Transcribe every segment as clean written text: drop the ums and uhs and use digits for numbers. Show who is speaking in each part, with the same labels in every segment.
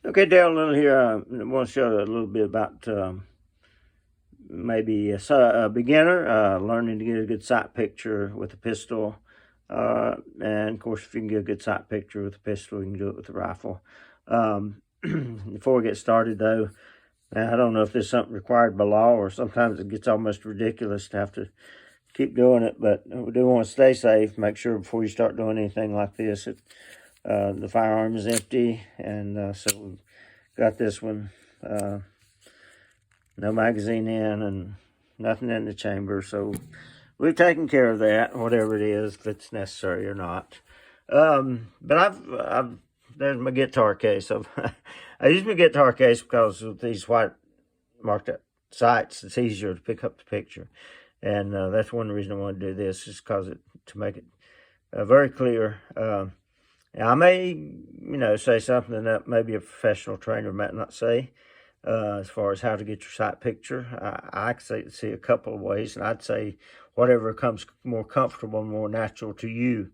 Speaker 1: Okay, Dale Little here. I want to show you a little bit about maybe a beginner learning to get a good sight picture with a pistol. And of course, if you can get a good sight picture with a pistol, you can do it with a rifle. Before we get started, though, I don't know if this is something required by law or sometimes it gets almost ridiculous to have to keep doing it, but we do want to stay safe. Make sure before you start doing anything like this, the firearm is empty, and so we've got this one. No magazine in and nothing in the chamber, so we've taken care of that, whatever it is, if it's necessary or not. But I've there's my guitar case. I use my guitar case because with these white marked up sights, it's easier to pick up the picture, and that's one reason I want to do this, is because to make it very clear. I may, say something that maybe a professional trainer might not say. As far as how to get your sight picture, I can see a couple of ways, and I'd say whatever comes more comfortable and more natural to you.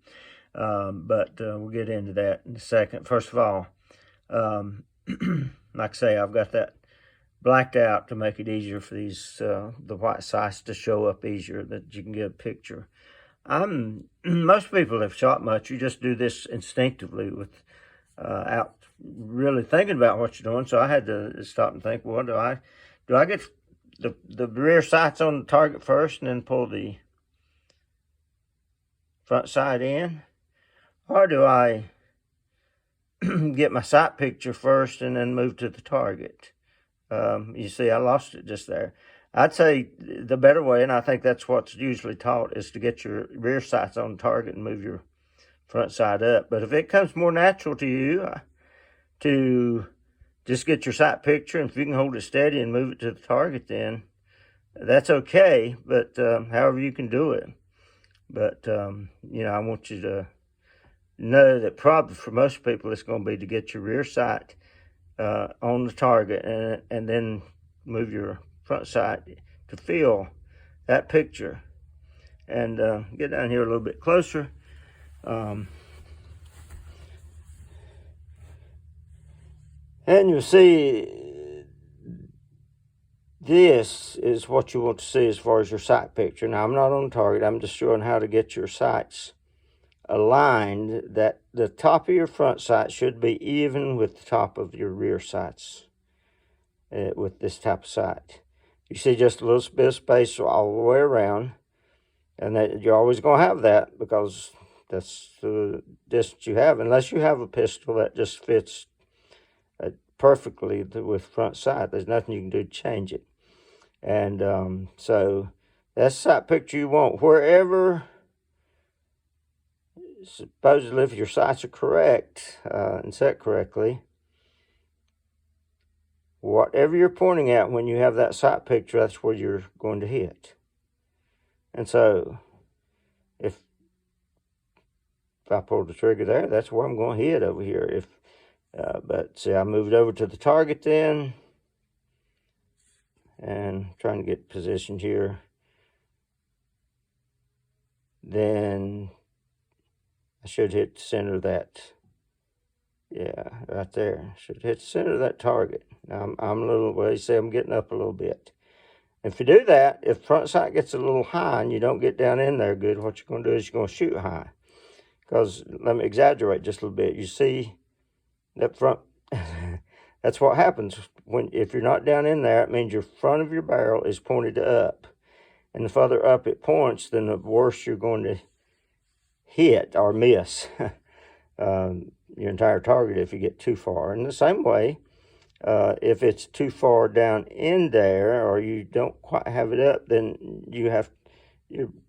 Speaker 1: But we'll get into that in a second. First of all, like I say, I've got that blacked out to make it easier for these the white sights to show up easier, that you can get a picture. Most people have shot much. You just do this instinctively without really thinking about what you're doing. So I had to stop and think, well, do I get the rear sights on the target first and then pull the front sight in? Or do I get my sight picture first and then move to the target? You see, I lost it just there. I'd say the better way, and I think that's what's usually taught, is to get your rear sights on target and move your front sight up. But if it comes more natural to you to just get your sight picture, and if you can hold it steady and move it to the target, then that's okay. But however you can do it. But, I want you to know that probably for most people it's going to be to get your rear sight on the target and then move your front sight to feel that picture. And get down here a little bit closer. And you'll see this is what you want to see as far as your sight picture. Now, I'm not on target. I'm just showing how to get your sights aligned, that the top of your front sight should be even with the top of your rear sights with this type of sight. You see just a little bit of space all the way around, and that you're always going to have that because that's the distance you have, unless you have a pistol that just fits perfectly with front sight. There's nothing you can do to change it. And so that's the sight picture you want. Wherever, supposedly, if your sights are correct and set correctly, whatever you're pointing at when you have that sight picture, that's where you're going to hit. And so if I pull the trigger there, that's where I'm going to hit over here. But see, I moved over to the target then, and trying to get positioned here. Then I should hit the center of that. Yeah, right there. Should hit the center of that target. Now I'm a little, well, you see I'm getting up a little bit. If you do that, if front sight gets a little high and you don't get down in there good, what you're going to do is you're going to shoot high. Because, let me exaggerate just a little bit. You see that front, that's what happens if you're not down in there. It means your front of your barrel is pointed up. And the further up it points, then the worse you're going to hit or miss your entire target if you get too far. In the same way, if it's too far down in there or you don't quite have it up, then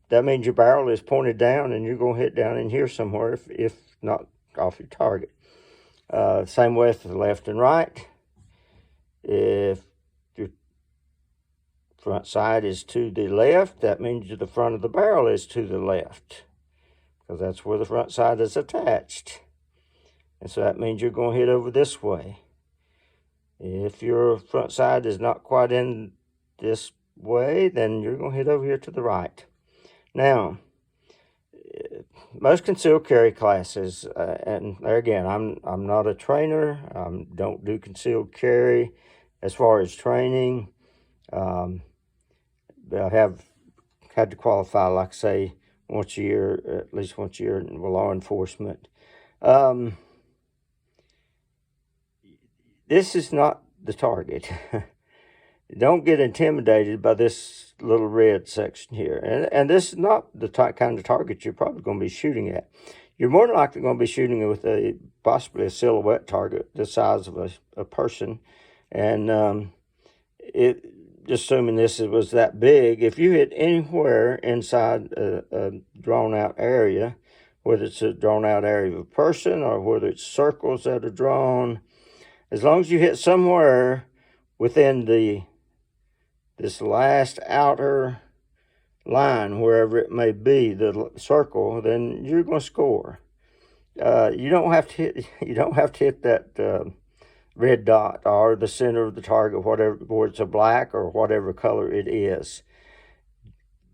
Speaker 1: that means your barrel is pointed down and you're going to hit down in here somewhere if not off your target. Same way for the left and right. If your front sight is to the left, that means the front of the barrel is to the left, because that's where the front sight is attached. And so that means you're going to hit over this way. If your front sight is not quite in this way, then you're going to hit over here to the right. Now, most concealed carry classes, and there again, I'm not a trainer. Don't do concealed carry as far as training. I have had to qualify, like I say, once a year, at least once a year in law enforcement. This is not the target. Don't get intimidated by this little red section here. And this is not the kind of target you're probably going to be shooting at. You're more than likely going to be shooting with possibly a silhouette target the size of a person. And just assuming this was that big, if you hit anywhere inside a drawn-out area, whether it's a drawn-out area of a person or whether it's circles that are drawn, as long as you hit somewhere within this last outer line, wherever it may be, the circle, then you're going to score. You don't have to hit that red dot or the center of the target, whatever, whether it's a black or whatever color it is.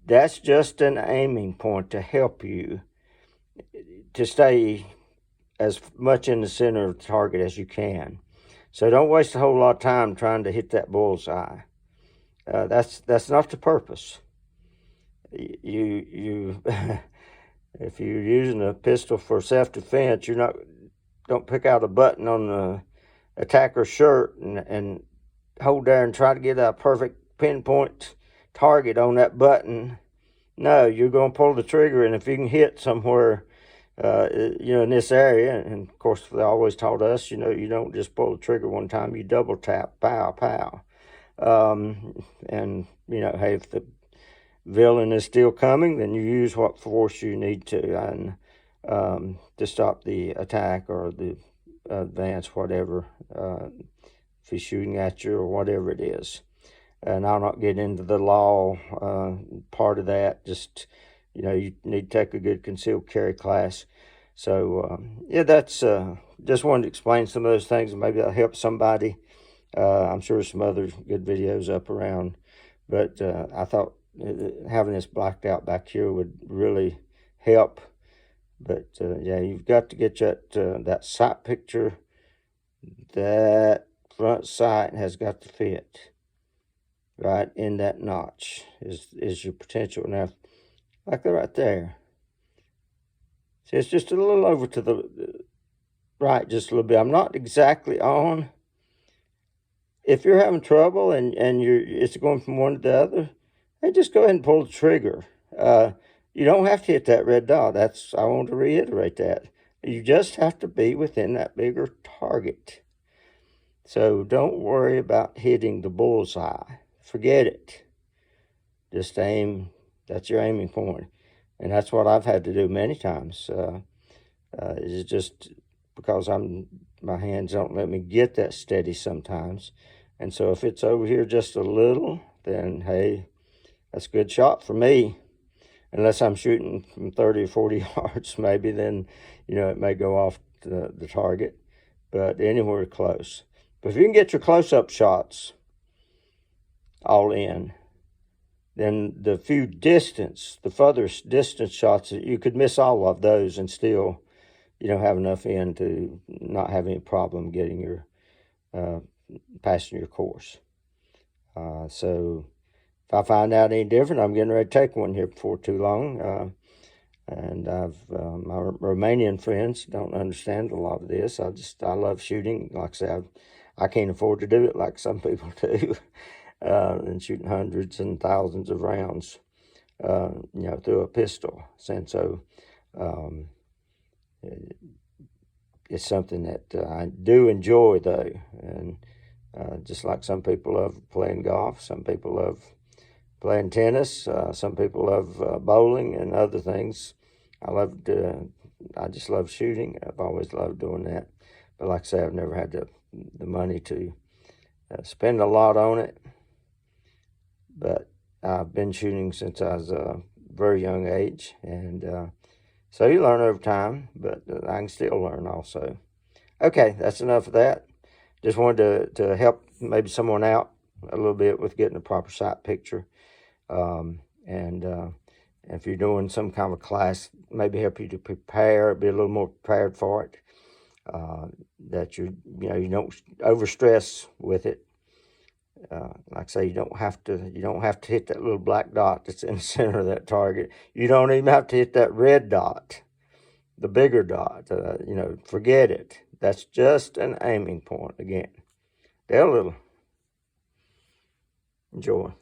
Speaker 1: That's just an aiming point to help you to stay as much in the center of the target as you can. So don't waste a whole lot of time trying to hit that bullseye. That's not the purpose. You if you're using a pistol for self-defense, don't pick out a button on the attacker's shirt and hold there and try to get a perfect pinpoint target on that button. No, you're going to pull the trigger, and if you can hit somewhere, in this area, and of course they always taught us, you don't just pull the trigger one time, you double tap, pow, pow. And hey, if the villain is still coming, then you use what force you need to, and to stop the attack or the advance, whatever, if he's shooting at you or whatever it is. And I'll not get into the law part of that. Just you need to take a good concealed carry class. So that's just wanted to explain some of those things, and maybe that'll help somebody. I'm sure some other good videos up around, but I thought having this blacked out back here would really help. But you've got to get that sight picture. That front sight has got to fit right in that notch is your potential. Now, like that right there. See, it's just a little over to the right, just a little bit. I'm not exactly on. If you're having trouble and it's going from one to the other, hey, just go ahead and pull the trigger. You don't have to hit that red dot. I want to reiterate that. You just have to be within that bigger target. So don't worry about hitting the bullseye. Forget it. Just aim. That's your aiming point. And that's what I've had to do many times. It's just because my hands don't let me get that steady sometimes. And so if it's over here just a little, then hey, that's a good shot for me. Unless I'm shooting from 30 or 40 yards, maybe, then, it may go off the target. But anywhere close. But if you can get your close-up shots all in, then the furthest distance shots, you could miss all of those and still, have enough in to not have any problem getting your passing your course. So if I find out any different, I'm getting ready to take one here before too long. And my Romanian friends don't understand a lot of this. I love shooting. Like I said, I can't afford to do it like some people do. And shooting hundreds and thousands of rounds, through a pistol. And so it's something that I do enjoy, though. And just like some people love playing golf, some people love playing tennis, some people love bowling and other things. I just love shooting. I've always loved doing that. But like I say, I've never had the money to spend a lot on it. But I've been shooting since I was a very young age. And so you learn over time, but I can still learn also. Okay, that's enough of that. Just wanted to help maybe someone out a little bit with getting a proper sight picture. And if you're doing some kind of a class, maybe help you to prepare, be a little more prepared for it. That you don't overstress with it. Like I say, you don't have to hit that little black dot that's in the center of that target. You don't even have to hit that red dot, the bigger dot. Forget it. That's just an aiming point again. They're a little. Enjoy.